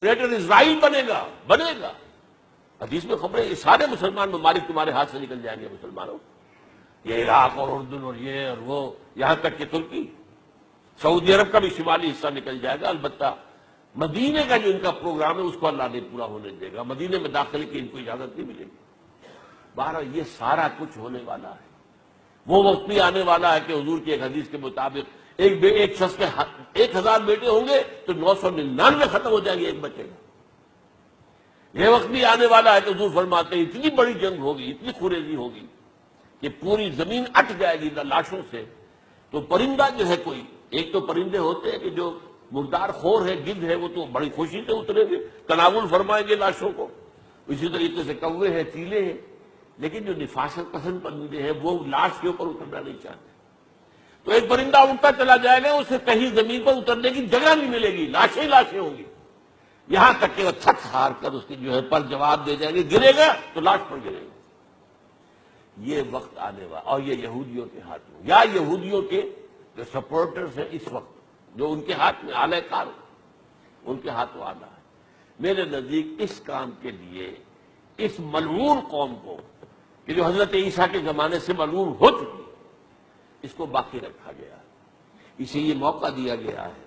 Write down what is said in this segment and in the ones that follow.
Greater اسرائیل بنے گا. حدیث میں خبریں یہ سارے مسلمان ممالک تمہارے ہاتھ سے نکل جائیں گے مسلمانوں. یہ عراق اور اردن اور یہ اور وہ، یہاں تک کہ ترکی، سعودی عرب کا بھی شمالی حصہ نکل جائے گا. البتہ مدینے کا جو ان کا پروگرام ہے اس کو اللہ نہیں پورا ہونے دے گا. مدینے میں داخلے کی ان کو اجازت نہیں ملے گی. بہرحال یہ سارا کچھ ہونے والا ہے. وہ وقت بھی آنے والا ہے کہ حضور کی ایک حدیث کے مطابق ایک شخص کے 1000 بیٹے ہوں گے تو 999 ختم ہو جائیں گے، ایک بچے گا. یہ وقت بھی آنے والا ہے کہ حضور فرماتے ہیں اتنی بڑی جنگ ہوگی، اتنی خوریزی ہوگی کہ پوری زمین اٹ جائے گی لاشوں سے. تو پرندہ جو ہے کوئی، ایک تو پرندے ہوتے ہیں کہ جو مردار خور ہے، گدھ ہے، وہ تو بڑی خوشی سے اتریں گے، تناول فرمائیں گے لاشوں کو. اسی طریقے سے کوے ہیں، چیلے ہیں. لیکن جو نفاست پسند پرندے ہیں وہ لاش کے اوپر اترنا نہیں چاہتے. تو ایک پرندہ اڑتا چلا جائے گا، اسے کہیں زمین پر اترنے کی جگہ نہیں ملے گی، لاشیں لاشیں ہوں گی. یہاں تک کہ وہ تھک ہار کر اس کی جو ہے پر جواب دے جائیں گے، گرے گا تو لاش پر گرے گا. یہ وقت آنے والا، اور یہ یہودیوں کے ہاتھ میں، یا یہودیوں کے جو سپورٹرز ہیں اس وقت، جو ان کے ہاتھ میں آلہ کار، ان کے ہاتھوں آنا ہے. میرے نزدیک اس کام کے لیے اس ملعون قوم کو، کہ جو حضرت عیسیٰ کے زمانے سے ملعون ہو چکی، اس کو باقی رکھا گیا ہے. اسے یہ موقع دیا گیا ہے.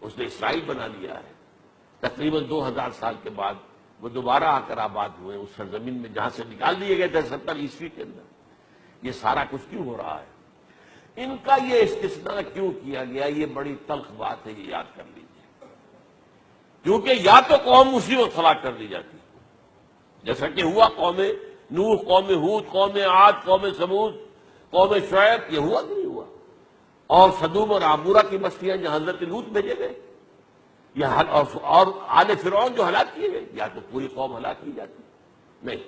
اس نے اسرائیل بنا لیا ہے. تقریباً 2000 سال کے بعد وہ دوبارہ آ کر آباد ہوئے اس سرزمین میں جہاں سے نکال دیے گئے تھے 70 عیسوی کے اندر. یہ سارا کچھ کیوں ہو رہا ہے؟ ان کا یہ استثناء کیوں کیا گیا؟ یہ بڑی تلخ بات ہے، یہ یاد کر لیجیے. کیونکہ یا تو قوم اسی وقت ہلاک کر دی جاتی، جیسا کہ ہوا قوم نوح، قوم ہود، قوم عاد، قوم ثمود، قوم شعیب. یہ ہوا کہ نہیں ہوا؟ اور سدوم اور عمورہ کی بستیاں جہاں حضرت لوط بھیجے گئے، اور آل فرعون جو ہلاک کیے گئے. یا تو پوری قوم ہلاک کی جاتی؟ نہیں.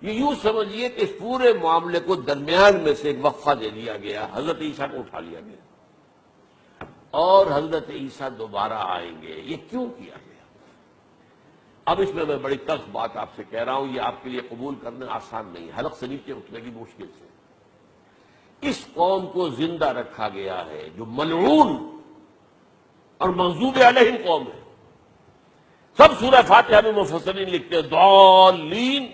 یہ یوں سمجھیے کہ اس پورے معاملے کو درمیان میں سے ایک وقفہ دے دیا گیا، حضرت عیسیٰ کو اٹھا لیا گیا، اور حضرت عیسیٰ دوبارہ آئیں گے. یہ کیوں کیا گیا؟ اب اس میں بڑی تلخ بات آپ سے کہہ رہا ہوں، یہ آپ کے لیے قبول کرنا آسان نہیں، حلق سے نیچے اترے گی مشکل سے. اس قوم کو زندہ رکھا گیا ہے جو ملعون اور مغضوب علیہم قوم ہے. سب سورہ فاتحہ میں مفسرین لکھتے ہیں ضالین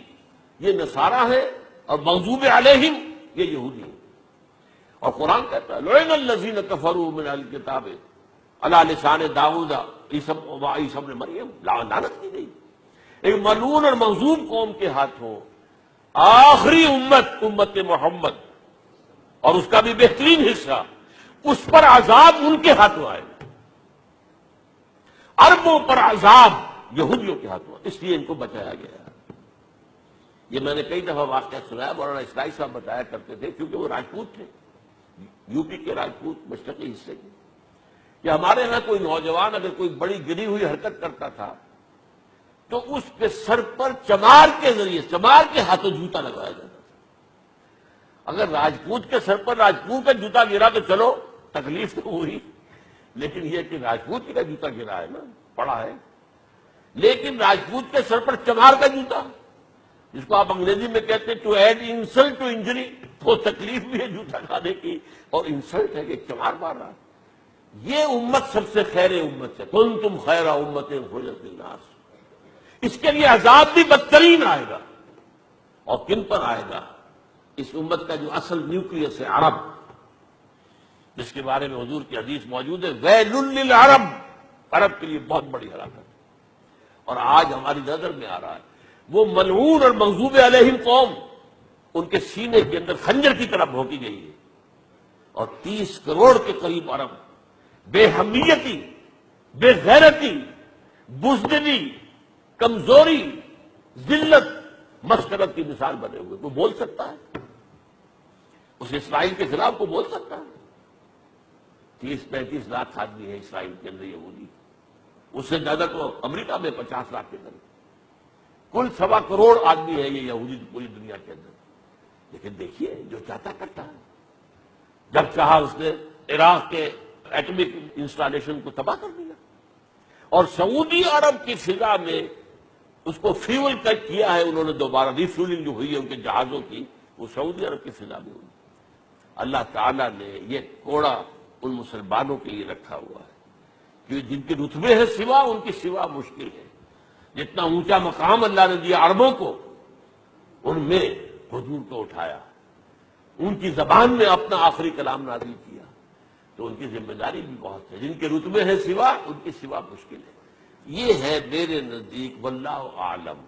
یہ نصارہ ہے، اور مغضوب علیہم یہ یہودی ہیں. اور قرآن کہتا ہے لعن الذین کفروا من اہل الکتاب علی لسان داؤد عیسی ابن مریم. لعنت کی گئی ایک ملعون اور مغضوب قوم کے ہاتھوں آخری امت محمد، اور اس کا بھی بہترین حصہ، اس پر عذاب ان کے ہاتھوں آئے. اربوں پر عذاب یہودیوں کے ہاتھوں، اس لیے ان کو بچایا گیا. یہ میں نے کئی دفعہ واقعہ سنایا، مولانا اسرائیل صاحب بتایا کرتے تھے، کیونکہ وہ راجپوت تھے، یو پی کے راجپوت مشرقی حصے کے، کہ ہمارے یہاں کوئی نوجوان اگر کوئی بڑی گری ہوئی حرکت کرتا تھا تو اس کے سر پر چمار کے ذریعے، چمار کے ہاتھوں جوتا لگایا جاتا تھا. اگر راجپوت کے سر پر راجپوت کا جوتا گرا تو چلو تکلیف تو ہوئی، لیکن یہ کہ راجپوت کا جوتا گرا ہے نا، پڑا ہے. لیکن راجپوت کے سر پر چمار کا جوتا، جس کو آپ انگریزی میں کہتے ہیں to add insult to injury, تو تکلیف بھی ہے جوتا کھانے کی، اور انسلٹ ہے کہ چمار مار رہا. یہ امت سب سے خیر امت ہے، کنتم خیر امت اخرجت للناس. اس کے لیے عذاب بھی بدترین آئے گا. اور کن پر آئے گا؟ اس امت کا جو اصل نیوکلیس ہے عرب، جس کے بارے میں حضور کی حدیث موجود ہے ویل للعرب، عرب کے لیے بہت بڑی ہلاکت. اور آج ہماری نظر میں آ رہا ہے وہ ملعون اور مغضوب علیہم قوم، ان کے سینے کے اندر خنجر کی طرح بھونکی گئی ہے. اور 30 کروڑ کے قریب عرب بے حمیتی، بے غیرتی، بزدلی، کمزوری، ذلت، مسکرت کی مثال بنے ہوئے. وہ بول سکتا ہے اس اسرائیل کے خلاف؟ کو بول سکتا ہے؟ 30-35 لاکھ آدمی ہے اسرائیل کے اندر یہودی، اس سے زیادہ تو امریکہ میں 50 لاکھ کے اندر، کل 1.25 کروڑ آدمی ہے یہ یہودی پوری دنیا کے اندر. لیکن دیکھیے جو چاہتا کرتا ہے. جب چاہا اس نے عراق کے ایٹمک انسٹالیشن کو تباہ کر دیا، اور سعودی عرب کی فضا میں اس کو فیول کٹ کیا ہے انہوں نے. دوبارہ ری فیولنگ جو ہوئی ہے ان کے جہازوں کی، وہ سعودی عرب کی فضا میں ہوئی. اللہ تعالیٰ نے یہ کوڑا ان مسلمانوں کے لیے رکھا ہوا ہے کہ جن کے رتبے ہیں سوا، ان کی سوا مشکل ہے. جتنا اونچا مقام اللہ نے دیا عربوں کو، ان میں حضور کو اٹھایا، ان کی زبان میں اپنا آخری کلام نازل کیا، تو ان کی ذمہ داری بھی بہت ہے. جن کے رتبے ہیں سوا، ان کی سوا مشکل ہے. یہ ہے میرے نزدیک واللہ اعلم